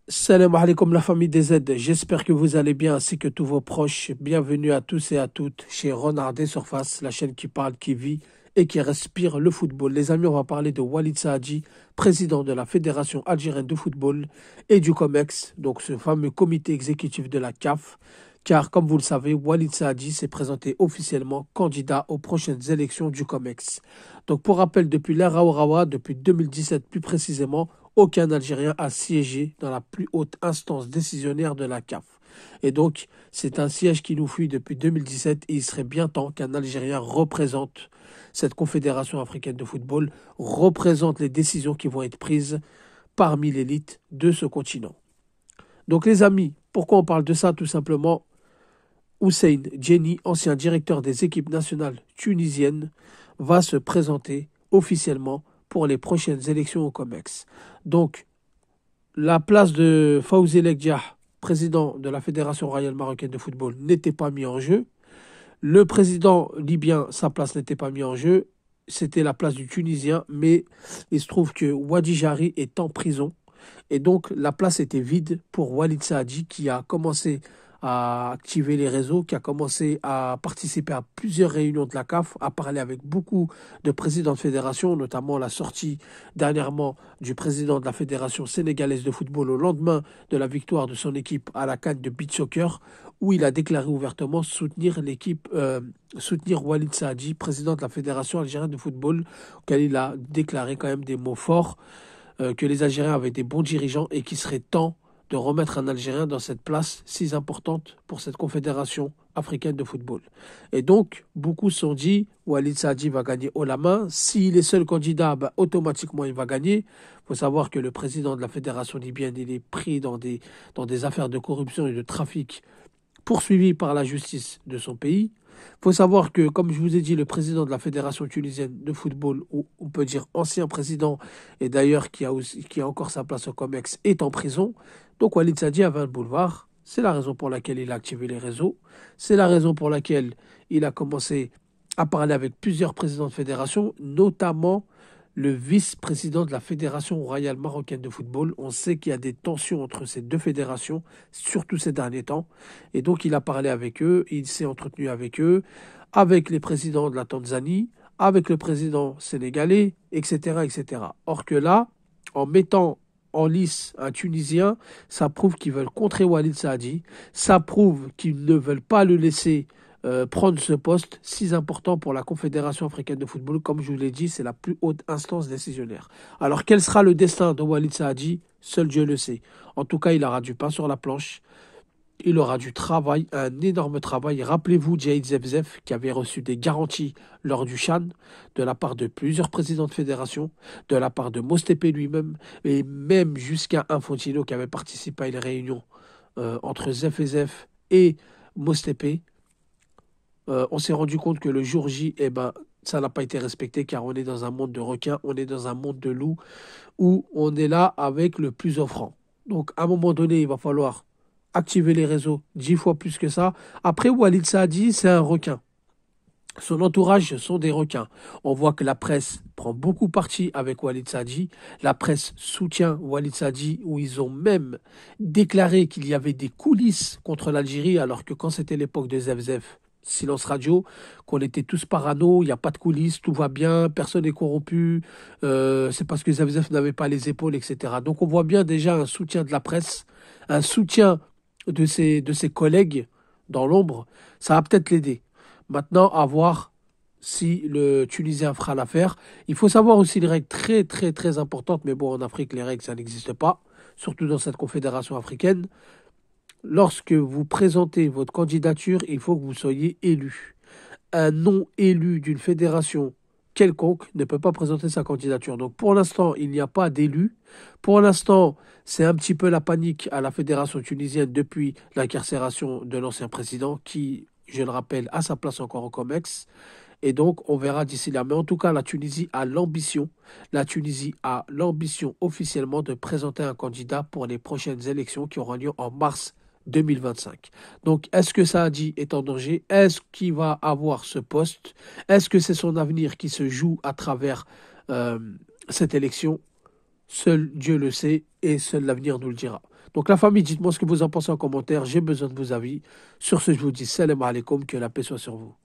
Salam alaikum la famille des Z, j'espère que vous allez bien ainsi que tous vos proches. Bienvenue à tous et à toutes chez Renard des Surfaces, la chaîne qui parle, qui vit et qui respire le football. Les amis, on va parler de Walid Saadi, président de la Fédération algérienne de football et du COMEX, donc ce fameux comité exécutif de la CAF. Car comme vous le savez, Walid Saadi s'est présenté officiellement candidat aux prochaines élections du COMEX. Donc pour rappel, depuis l'ère Aourawa, depuis 2017 plus précisément, aucun Algérien a siégé dans la plus haute instance décisionnaire de la CAF. Et donc, c'est un siège qui nous fuit depuis 2017 et il serait bien temps qu'un Algérien représente cette Confédération africaine de football, représente les décisions qui vont être prises parmi l'élite de ce continent. Donc les amis, pourquoi on parle de ça? Tout simplement, Hussein Djenni, ancien directeur des équipes nationales tunisiennes, va se présenter officiellement pour les prochaines élections au COMEX. Donc, la place de Fawzi Lekdiah, président de la Fédération royale marocaine de football, n'était pas mise en jeu. Le président libyen, sa place n'était pas mise en jeu. C'était la place du Tunisien, mais il se trouve que Wadi Jari est en prison. Et donc, la place était vide pour Walid Saadi, qui a commencé à activer les réseaux, qui a commencé à participer à plusieurs réunions de la CAF, à parler avec beaucoup de présidents de fédération, notamment la sortie dernièrement du président de la Fédération sénégalaise de football au lendemain de la victoire de son équipe à la CAN de beach soccer, où il a déclaré ouvertement soutenir Walid Saadi, président de la Fédération algérienne de football, auquel il a déclaré quand même des mots forts, que les Algériens avaient des bons dirigeants et qu'il serait temps de remettre un Algérien dans cette place si importante pour cette confédération africaine de football. Et donc, beaucoup se sont dit, Walid Saadi va gagner haut la main. S'il est seul candidat, bah, automatiquement, il va gagner. Il faut savoir que le président de la fédération libyenne, il est pris dans des affaires de corruption et de trafic poursuivi par la justice de son pays. Il faut savoir que, comme je vous ai dit, le président de la Fédération tunisienne de football, ou on peut dire ancien président, et d'ailleurs qui a encore sa place au COMEX, est en prison. Donc Walid Saadi avait un boulevard. C'est la raison pour laquelle il a activé les réseaux. C'est la raison pour laquelle il a commencé à parler avec plusieurs présidents de fédération, notamment le vice-président de la Fédération royale marocaine de football. On sait qu'il y a des tensions entre ces deux fédérations, surtout ces derniers temps. Et donc, il a parlé avec eux, il s'est entretenu avec eux, avec les présidents de la Tanzanie, avec le président sénégalais, etc., etc. Or que là, en mettant en lice un Tunisien, ça prouve qu'ils veulent contrer Walid Saadi, ça prouve qu'ils ne veulent pas le laisser prendre ce poste si important pour la Confédération africaine de football. Comme je vous l'ai dit, c'est la plus haute instance décisionnaire. Alors quel sera le destin de Walid Saadi? Seul Dieu le sait. En tout cas, il aura du pain sur la planche. Il aura du travail, un énorme travail. Rappelez-vous Djaïd Zevzef qui avait reçu des garanties lors du Chan de la part de plusieurs présidents de fédération, de la part de Mostépé lui-même, et même jusqu'à Infantino qui avait participé à une réunion entre Zef et Zef et Mostépé. On s'est rendu compte que le jour J, eh ben, ça n'a pas été respecté car on est dans un monde de requins, on est dans un monde de loups où on est là avec le plus offrant. Donc à un moment donné, il va falloir activer les réseaux 10 fois plus que ça. Après, Walid Saadi, c'est un requin. Son entourage sont des requins. On voit que la presse prend beaucoup parti avec Walid Saadi. La presse soutient Walid Saadi, où ils ont même déclaré qu'il y avait des coulisses contre l'Algérie, alors que quand c'était l'époque de Zef, silence radio, qu'on était tous parano, il n'y a pas de coulisses, tout va bien, personne n'est corrompu, c'est parce que Zef n'avait pas les épaules, etc. Donc on voit bien déjà un soutien de la presse, un soutien de ses collègues dans l'ombre. Ça va peut-être l'aider. Maintenant, à voir si le Tunisien fera l'affaire. Il faut savoir aussi les règles très, très, très importantes, mais bon, en Afrique, les règles, ça n'existe pas, surtout dans cette confédération africaine. Lorsque vous présentez votre candidature, il faut que vous soyez élu. Un non-élu d'une fédération quelconque ne peut pas présenter sa candidature. Donc pour l'instant, il n'y a pas d'élu. Pour l'instant, c'est un petit peu la panique à la fédération tunisienne depuis l'incarcération de l'ancien président qui, je le rappelle, a sa place encore au COMEX. Et donc, on verra d'ici là. Mais en tout cas, la Tunisie a l'ambition officiellement de présenter un candidat pour les prochaines élections qui auront lieu en mars 2025. Donc, est-ce que Saadi est en danger? Est-ce qu'il va avoir ce poste? Est-ce que c'est son avenir qui se joue à travers euh, cette élection? Seul Dieu le sait et seul l'avenir nous le dira. Donc la famille, dites-moi ce que vous en pensez en commentaire. J'ai besoin de vos avis. Sur ce, je vous dis salam alaikum, que la paix soit sur vous.